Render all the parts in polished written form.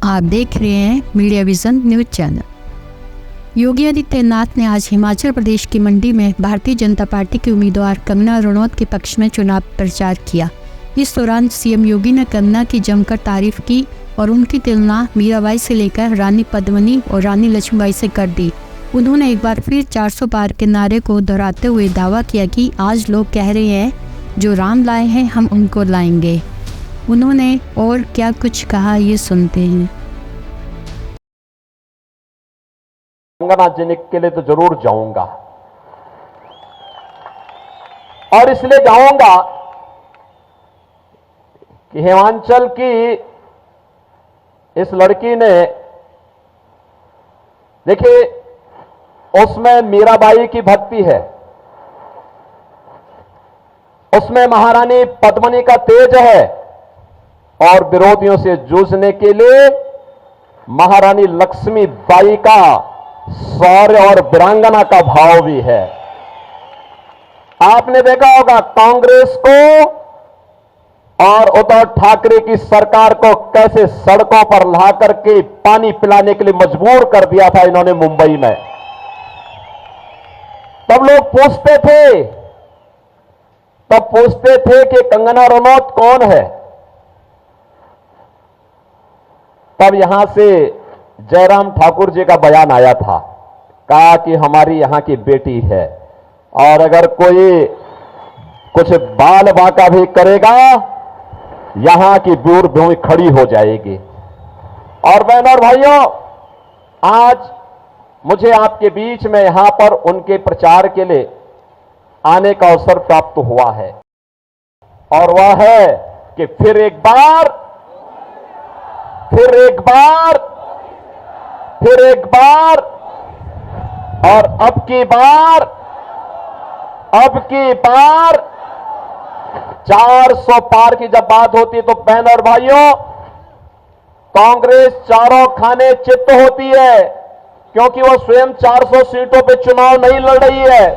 आप देख रहे हैं media vision news channel. Yogi Adityanath ने आज हिमाचल प्रदेश की मंडी में भारतीय जनता पार्टी के उम्मीदवार कंगना रनौत के पक्ष में चुनाव प्रचार किया। इस दौरान सीएम योगी ने कंगना की जमकर तारीफ की और उनकी तुलना मीराबाई से लेकर रानी पद्मिनी और रानी लक्ष्मीबाई से कर दी। उन्होंने एक बार फिर 400 पार के नारे को दोहराते हुए दावा किया कि आज लोग कह रहे हैं जो राम लाए हैं हम उनको लाएंगे। उन्होंने और क्या कुछ कहा, ये सुनते हैं। कंगना जी के लिए तो जरूर जाऊंगा और इसलिए जाऊंगा कि हिमाचल की इस लड़की ने, देखिए, उसमें मीराबाई की भक्ति है, उसमें महारानी पद्मिनी का तेज है और विरोधियों से जूझने के लिए महारानी लक्ष्मीबाई का शौर्य और वीरांगना का भाव भी है। आपने देखा होगा कांग्रेस को और उद्धव ठाकरे की सरकार को कैसे सड़कों पर ला करके पानी पिलाने के लिए मजबूर कर दिया था इन्होंने मुंबई में। तब लोग पूछते थे कि कंगना रनौत कौन है। तब यहां से जयराम ठाकुर जी का बयान आया था, कहा कि हमारी यहां की बेटी है और अगर कोई कुछ बाल बांका भी करेगा यहां की दूर भूमि खड़ी हो जाएगी। और बहनों और भाइयों, आज मुझे आपके बीच में यहां पर उनके प्रचार के लिए आने का अवसर प्राप्त हुआ है और वह है कि फिर एक बार और अब की बार 400 पार की जब बात होती है तो बहन और भाइयों, कांग्रेस चारों खाने चित्त होती है, क्योंकि वो स्वयं 400 सीटों पे चुनाव नहीं लड़ रही है।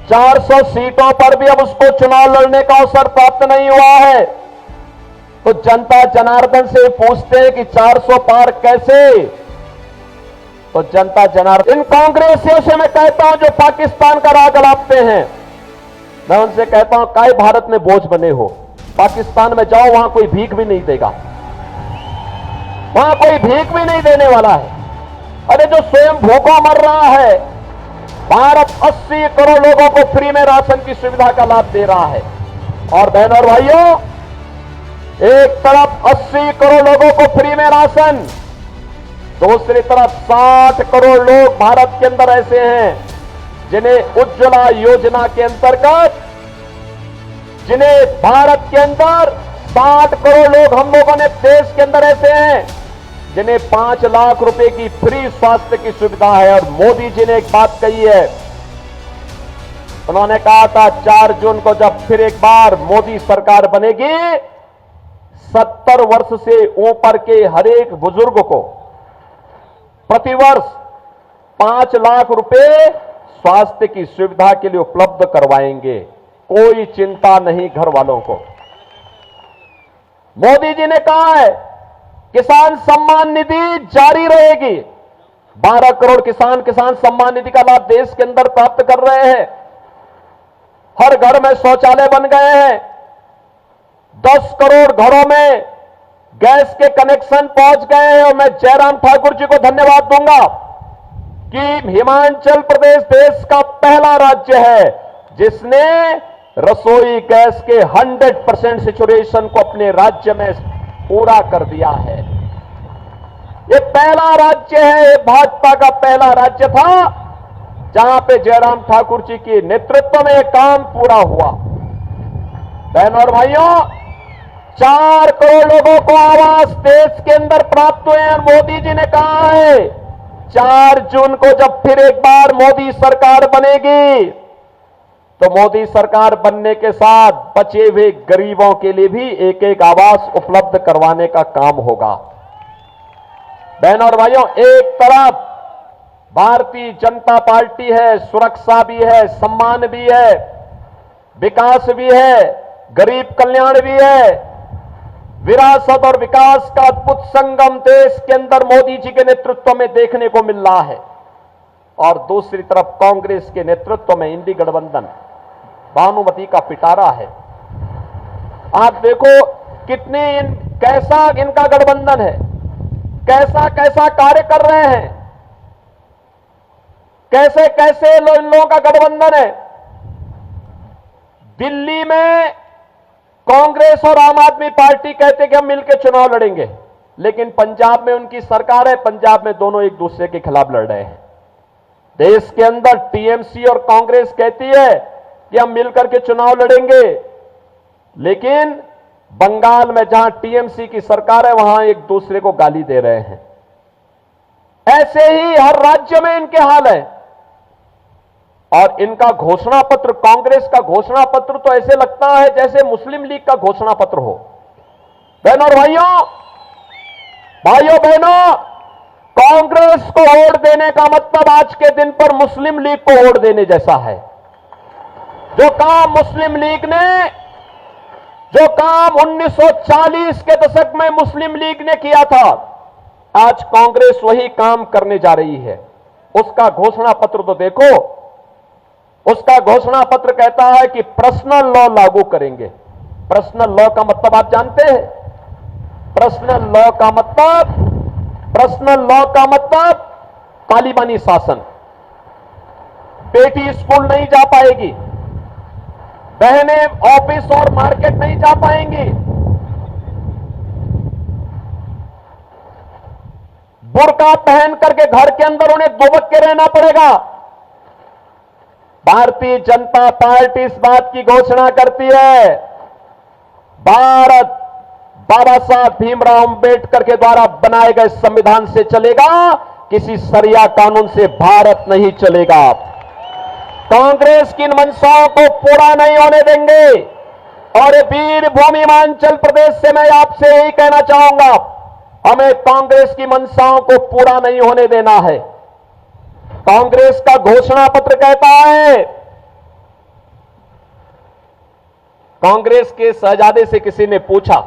400 सीटों पर भी अब उसको चुनाव लड़ने का अवसर प्राप्त नहीं हुआ है। तो जनता जनार्दन से पूछते हैं कि 400 पार कैसे? तो जनता जनार्दन, इन कांग्रेसियों से मैं कहता हूं जो पाकिस्तान का राग अलापते हैं, मैं उनसे कहता हूं काय भारत में बोझ बने हो। पाकिस्तान में जाओ, वहां कोई भीख भी नहीं देगा, वहां कोई भीख भी नहीं देने वाला है। अरे जो स्वयं भूखा मर रहा है, भारत 80 करोड़ लोगों को फ्री में राशन की सुविधा का लाभ दे रहा है। और बहनों और भाइयों, एक तरफ 80 करोड़ लोगों को फ्री में राशन, दूसरी तरफ 60 करोड़ लोग भारत के अंदर ऐसे हैं जिन्हें उज्ज्वला योजना के अंतर्गत, जिन्हें भारत के अंदर 60 करोड़ लोग हम लोगों ने देश के अंदर ऐसे हैं जिन्हें 5 लाख रुपए की फ्री स्वास्थ्य की सुविधा है। और मोदी जी ने एक बात कही है, उन्होंने कहा था 4 जून को जब फिर एक बार मोदी सरकार बनेगी, 70 वर्ष से ऊपर के हर एक बुजुर्ग को प्रतिवर्ष 5 लाख रुपए स्वास्थ्य की सुविधा के लिए उपलब्ध करवाएंगे। कोई चिंता नहीं घर वालों को। मोदी जी ने कहा है किसान सम्मान निधि जारी रहेगी। 12 करोड़ किसान सम्मान निधि का लाभ देश के अंदर प्राप्त कर रहे हैं। हर घर में शौचालय बन गए हैं। 10 करोड़ घरों में गैस के कनेक्शन पहुंच गए हैं। और मैं जयराम ठाकुर जी को धन्यवाद दूंगा कि हिमाचल प्रदेश देश का पहला राज्य है जिसने रसोई गैस के 100% सैचुरेशन को अपने राज्य में पूरा कर दिया है। ये पहला राज्य है, ये भाजपा का पहला राज्य था जहां पे जयराम ठाकुर जी के नेतृत्व में काम पूरा हुआ। बहनों और भाइयों, 4 करोड़ लोगों को आवास देश के अंदर प्राप्त हुए हैं। मोदी जी ने कहा है 4 जून को जब फिर एक बार मोदी सरकार बनेगी तो मोदी सरकार बनने के साथ बचे हुए गरीबों के लिए भी एक एक आवास उपलब्ध करवाने का काम होगा। बहनों और भाइयों, एक तरफ भारतीय जनता पार्टी है, सुरक्षा भी है, सम्मान भी है, विकास भी है, गरीब कल्याण भी है। विरासत और विकास का अद्भुत संगम देश के अंदर मोदी जी के नेतृत्व में देखने को मिल रहा है, और दूसरी तरफ कांग्रेस के नेतृत्व में इंडी गठबंधन भानुमति का पिटारा है। आप देखो कैसा इनका गठबंधन है, कैसा कैसा कार्य कर रहे हैं, कैसे कैसे इन लोगों का गठबंधन है। दिल्ली में कांग्रेस और आम आदमी पार्टी कहते कि हम मिलकर चुनाव लड़ेंगे, लेकिन पंजाब में उनकी सरकार है, पंजाब में दोनों एक दूसरे के खिलाफ लड़ रहे हैं। देश के अंदर टीएमसी और कांग्रेस कहती है कि हम मिलकर के चुनाव लड़ेंगे, लेकिन बंगाल में जहां टीएमसी की सरकार है वहां एक दूसरे को गाली दे रहे हैं। ऐसे ही हर राज्य में इनके हाल है। और इनका घोषणा पत्र, कांग्रेस का घोषणा पत्र तो ऐसे लगता है जैसे मुस्लिम लीग का घोषणा पत्र हो। बहनों और भाइयों बहनों, कांग्रेस को वोट देने का मतलब आज के दिन पर मुस्लिम लीग को वोट देने जैसा है। जो काम मुस्लिम लीग ने, जो काम 1940 के दशक में मुस्लिम लीग ने किया था, आज कांग्रेस वही काम करने जा रही है। उसका घोषणा पत्र तो देखो, उसका घोषणा पत्र कहता है कि पर्सनल लॉ लागू करेंगे। पर्सनल लॉ का मतलब आप जानते हैं? पर्सनल लॉ का मतलब तालिबानी शासन। बेटी स्कूल नहीं जा पाएगी, बहनें ऑफिस और मार्केट नहीं जा पाएंगी, बुर्का पहन करके घर के अंदर उन्हें दुबक के रहना पड़ेगा। भारतीय जनता पार्टी इस बात की घोषणा करती है, भारत बाबा साहब भीमराव अंबेडकर के द्वारा बनाए गए संविधान से चलेगा, किसी शरिया कानून से भारत नहीं चलेगा। कांग्रेस की इन मंशाओं को पूरा नहीं होने देंगे। और वीर भूमि हिमाचल प्रदेश से मैं आपसे यही कहना चाहूंगा, हमें कांग्रेस की मंशाओं को पूरा नहीं होने देना है। कांग्रेस का घोषणा पत्र कहता है, कांग्रेस के शहजादे से किसी ने पूछा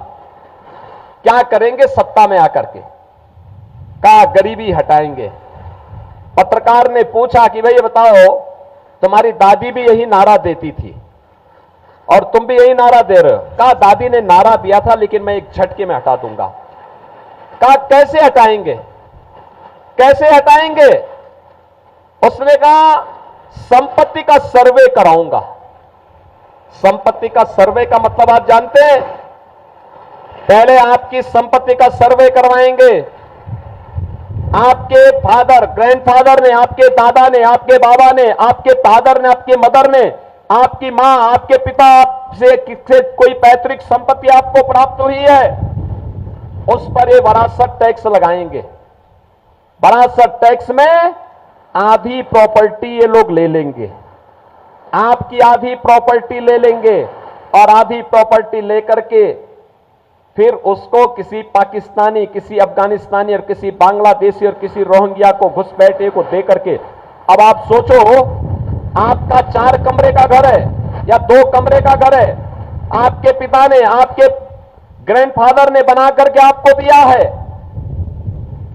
क्या करेंगे सत्ता में आकर के, कहा गरीबी हटाएंगे। पत्रकार ने पूछा कि भाई ये बताओ, तुम्हारी दादी भी यही नारा देती थी और तुम भी यही नारा दे रहे हो। कहा दादी ने नारा दिया था लेकिन मैं एक झटके में हटा दूंगा। कहा कैसे हटाएंगे, कैसे हटाएंगे? उसने कहा संपत्ति का सर्वे कराऊंगा। संपत्ति का सर्वे का मतलब आप जानते हैं? पहले आपकी संपत्ति का सर्वे करवाएंगे। आपके फादर, ग्रैंडफादर ने, आपके दादा ने, आपके बाबा ने, आपके फादर ने, आपके मदर ने, आपकी मां, आपके पिता से किससे कोई पैतृक संपत्ति आपको प्राप्त हुई है, उस पर ये वरासत टैक्स लगाएंगे। वरासत टैक्स में आधी प्रॉपर्टी ये लोग ले लेंगे, आपकी आधी प्रॉपर्टी ले लेंगे और आधी प्रॉपर्टी लेकर के फिर उसको किसी पाकिस्तानी, किसी अफगानिस्तानी और किसी बांग्लादेशी और किसी रोहिंग्या को, घुसपैठे को दे करके, अब आप सोचो आपका 4 कमरे का घर है या 2 कमरे का घर है, आपके पिता ने, आपके ग्रैंडफादर ने बना करके आपको दिया है,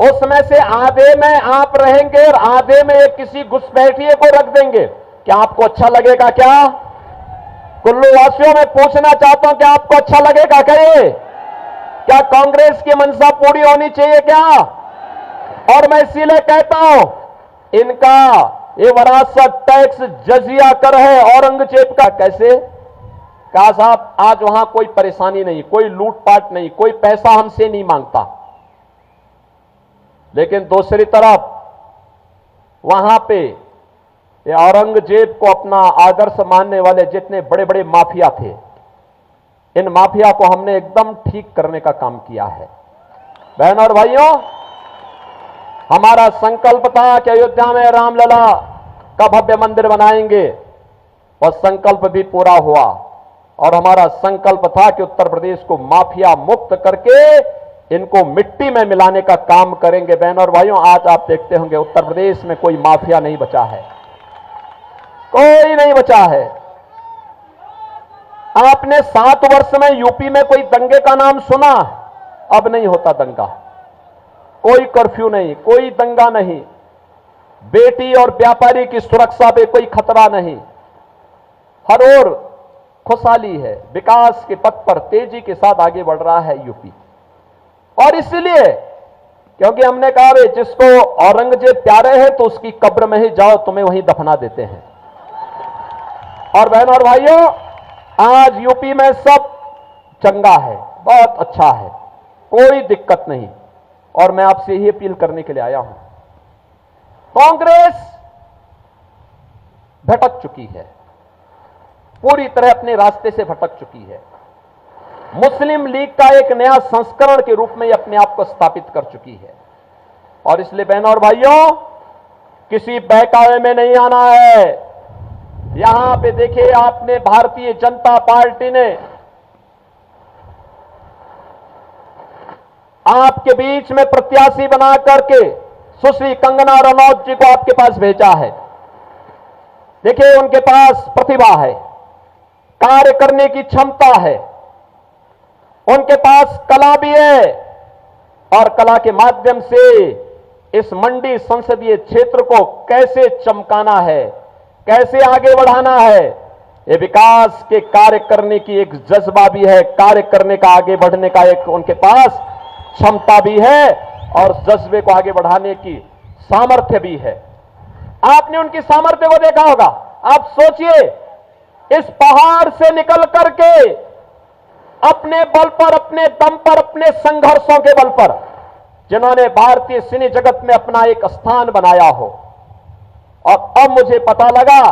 उसमें से आधे में आप रहेंगे और आधे में किसी घुसपैठिए को रख देंगे। क्या आपको अच्छा लगेगा? क्या कुल्लू वासियों में पूछना चाहता हूं, क्या आपको अच्छा लगेगा? क्या कांग्रेस की मंशा पूरी होनी चाहिए क्या? और मैं इसीलिए कहता हूं, इनका ये वरासत टैक्स जजिया कर है औरंगजेब का। कैसे? कहा साहब आज वहां कोई परेशानी नहीं, कोई लूटपाट नहीं, कोई पैसा हमसे नहीं मांगता, लेकिन दूसरी तरफ वहां पे ये औरंगजेब को अपना आदर्श मानने वाले जितने बड़े बड़े माफिया थे, इन माफिया को हमने एकदम ठीक करने का काम किया है। बहनों और भाइयों, हमारा संकल्प था कि अयोध्या में रामलला का भव्य मंदिर बनाएंगे, और संकल्प भी पूरा हुआ। और हमारा संकल्प था कि उत्तर प्रदेश को माफिया मुक्त करके इनको मिट्टी में मिलाने का काम करेंगे। बहनों और भाइयों, आज आप देखते होंगे उत्तर प्रदेश में कोई माफिया नहीं बचा है, कोई नहीं बचा है। आपने 7 वर्ष में यूपी में कोई दंगे का नाम सुना? अब नहीं होता दंगा, कोई कर्फ्यू नहीं, कोई दंगा नहीं, बेटी और व्यापारी की सुरक्षा पे कोई खतरा नहीं, हर ओर खुशहाली है, विकास के पथ पर तेजी के साथ आगे बढ़ रहा है यूपी। और इसलिए क्योंकि हमने कहा भाई जिसको औरंगजेब प्यारे है तो उसकी कब्र में ही जाओ, तुम्हें वहीं दफना देते हैं। और बहनों और भाइयों, आज यूपी में सब चंगा है, बहुत अच्छा है, कोई दिक्कत नहीं। और मैं आपसे यही अपील करने के लिए आया हूं, कांग्रेस भटक चुकी है, पूरी तरह अपने रास्ते से भटक चुकी है। मुस्लिम लीग का एक नया संस्करण के रूप में यह अपने आप को स्थापित कर चुकी है। और इसलिए बहनों और भाइयों, किसी बहकावे में नहीं आना है। यहां पे देखिए, आपने भारतीय जनता पार्टी ने आपके बीच में प्रत्याशी बना करके सुश्री कंगना रनौत जी को आपके पास भेजा है। देखिए, उनके पास प्रतिभा है, कार्य करने की क्षमता है, उनके पास कला भी है, और कला के माध्यम से इस मंडी संसदीय क्षेत्र को कैसे चमकाना है, कैसे आगे बढ़ाना है, ये विकास के कार्य करने की एक जज्बा भी है, कार्य करने का, आगे बढ़ने का एक उनके पास क्षमता भी है, और जज्बे को आगे बढ़ाने की सामर्थ्य भी है। आपने उनकी सामर्थ्य को देखा होगा। आप सोचिए, इस पहाड़ से निकल करके अपने बल पर, अपने दम पर, अपने संघर्षों के बल पर जिन्होंने भारतीय सिने जगत में अपना एक स्थान बनाया हो, और अब मुझे पता लगा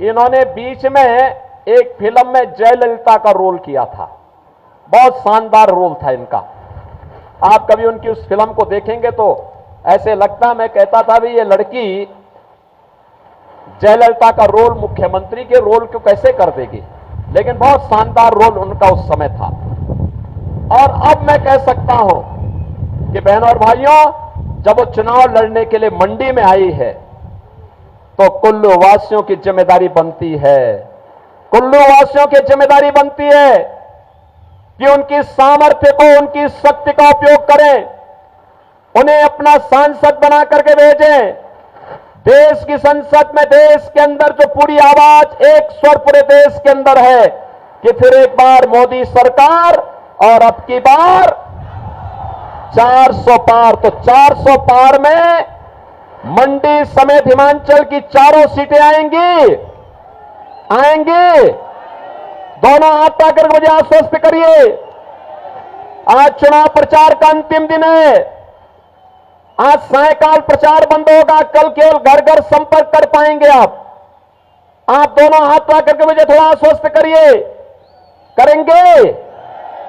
इन्होंने बीच में एक फिल्म में जयललिता का रोल किया था, बहुत शानदार रोल था इनका। आप कभी उनकी उस फिल्म को देखेंगे तो ऐसे लगता, मैं कहता था भी ये लड़की जयललिता का रोल, मुख्यमंत्री के रोल को कैसे कर देगी, लेकिन बहुत शानदार रोल उनका उस समय था। और अब मैं कह सकता हूं कि बहनों और भाइयों, जब वो चुनाव लड़ने के लिए मंडी में आई है तो कुल्लू वासियों की जिम्मेदारी बनती है, कुल्लू वासियों की जिम्मेदारी बनती है कि उनकी सामर्थ्य को, उनकी शक्ति का उपयोग करें, उन्हें अपना सांसद बना करके भेजें। देश की संसद में, देश के अंदर जो पूरी आवाज, एक स्वर पूरे देश के अंदर है कि फिर एक बार मोदी सरकार, और अब की बार 400 पार। तो 400 पार में मंडी समेत हिमाचल की चारों सीटें आएंगी, आएंगी। दोनों हाथ आकर मुझे आश्वस्त करिए। आज चुनाव प्रचार का अंतिम दिन है, आज सायकाल प्रचार बंद होगा, कल केवल घर घर संपर्क कर पाएंगे आप दोनों हाथ ला करके मुझे थोड़ा आश्वस्त करिए, करेंगे।